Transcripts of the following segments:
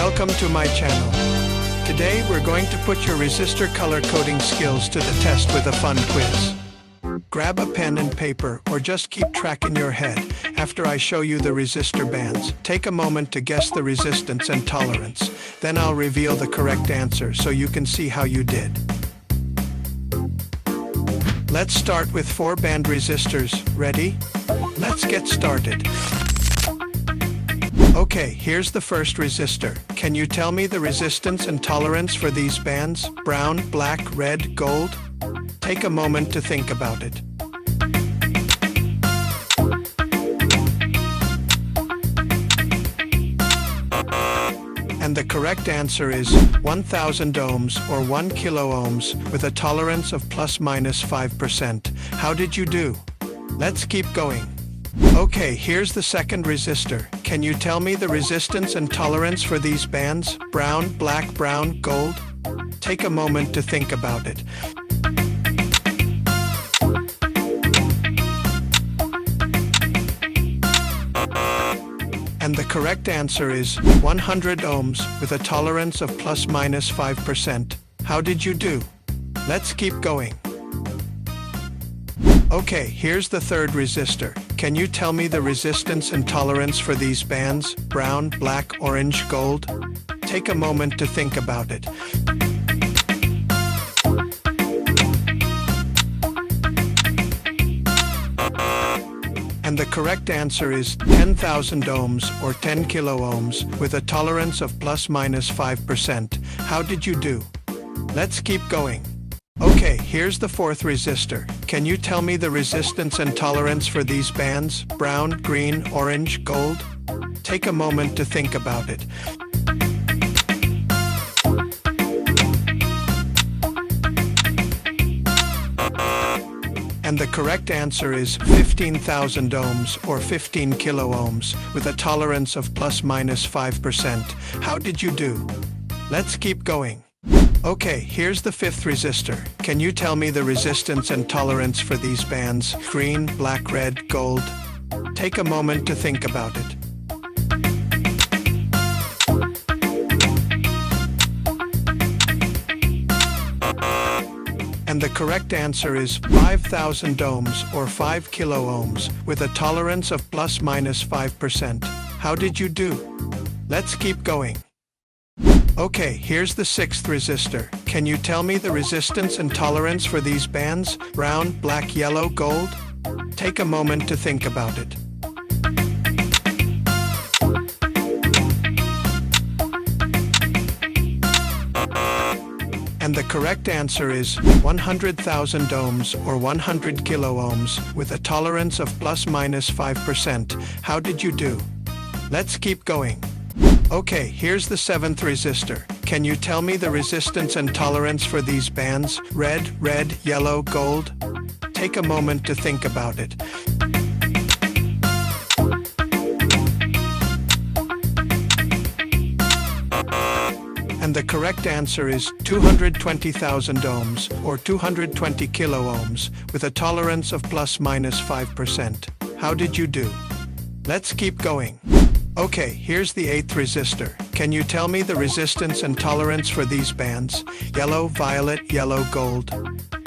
Welcome to my channel. Today we're going to put your resistor color coding skills to the test with a fun quiz. Grab a pen and paper or just keep track in your head. After I show you the resistor bands, take a moment to guess the resistance and tolerance. Then I'll reveal the correct answer so you can see how you did. Let's start with 4-band resistors. Ready? Let's get started. Okay, here's the first resistor. Can you tell me the resistance and tolerance for these bands? Brown, black, red, gold? Take a moment to think about it. And the correct answer is 1000 ohms or 1 kilo ohms with a tolerance of plus minus 5%. How did you do? Let's keep going. Okay, here's the second resistor. Can you tell me the resistance and tolerance for these bands? Brown, black, brown, gold? Take a moment to think about it. And the correct answer is 100 ohms with a tolerance of plus minus 5%. How did you do? Let's keep going. Okay, here's the third resistor. Can you tell me the resistance and tolerance for these bands? Brown, black, orange, gold? Take a moment to think about it. And the correct answer is 10,000 ohms or 10 kilo ohms with a tolerance of plus minus 5%. How did you do? Let's keep going. Okay, here's the fourth resistor. Can you tell me the resistance and tolerance for these bands? Brown, green, orange, gold? Take a moment to think about it. And the correct answer is 15,000 ohms or 15 kilo ohms with a tolerance of plus minus 5%. How did you do? Let's keep going. Okay, here's the fifth resistor. Can you tell me the resistance and tolerance for these bands? Green, black, red, gold? Take a moment to think about it. And the correct answer is 5,000 ohms or 5 kilo ohms with a tolerance of plus minus 5%. How did you do? Let's keep going. Okay, here's the sixth resistor. Can you tell me the resistance and tolerance for these bands? Brown, black, yellow, gold? Take a moment to think about it. And the correct answer is 100,000 ohms or 100 kilo ohms with a tolerance of plus minus 5%. How did you do? Let's keep going. Okay, here's the seventh resistor. Can you tell me the resistance and tolerance for these bands? Red, red, yellow, gold? Take a moment to think about it. And the correct answer is 220,000 ohms or 220 kilo ohms with a tolerance of plus minus 5%. How did you do? Let's keep going. Okay, here's the eighth resistor. Can you tell me the resistance and tolerance for these bands? Yellow, violet, yellow, gold?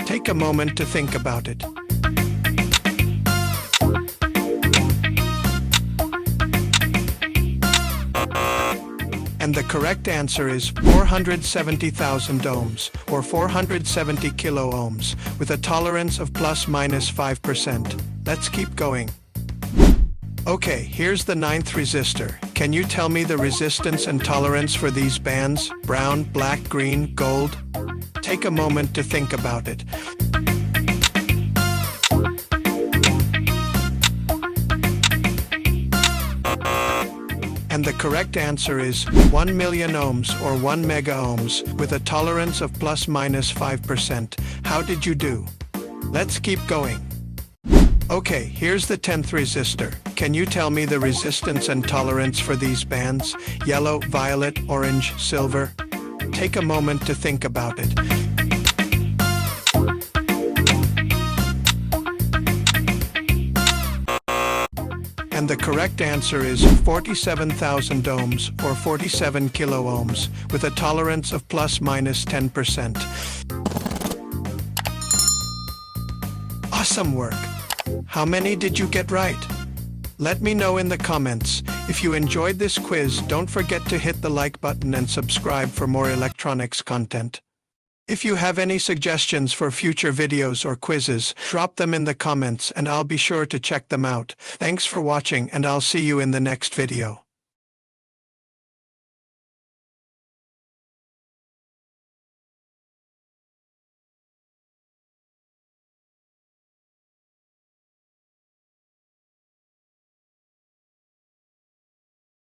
Take a moment to think about it. And the correct answer is 470,000 ohms or 470 kilo ohms with a tolerance of plus minus 5%. Let's keep going. Okay, here's the ninth resistor. Can you tell me the resistance and tolerance for these bands? Brown, black, green, gold? Take a moment to think about it. And the correct answer is 1 million ohms or 1 mega ohms with a tolerance of plus minus 5%. How did you do? Let's keep going. Okay, here's the 10th resistor. Can you tell me the resistance and tolerance for these bands? Yellow, violet, orange, silver? Take a moment to think about it. And the correct answer is 47,000 ohms or 47 kilo ohms with a tolerance of plus minus 10%. Awesome work! How many did you get right? Let me know in the comments. If you enjoyed this quiz, don't forget to hit the like button and subscribe for more electronics content. If you have any suggestions for future videos or quizzes, drop them in the comments and I'll be sure to check them out. Thanks for watching and I'll see you in the next video.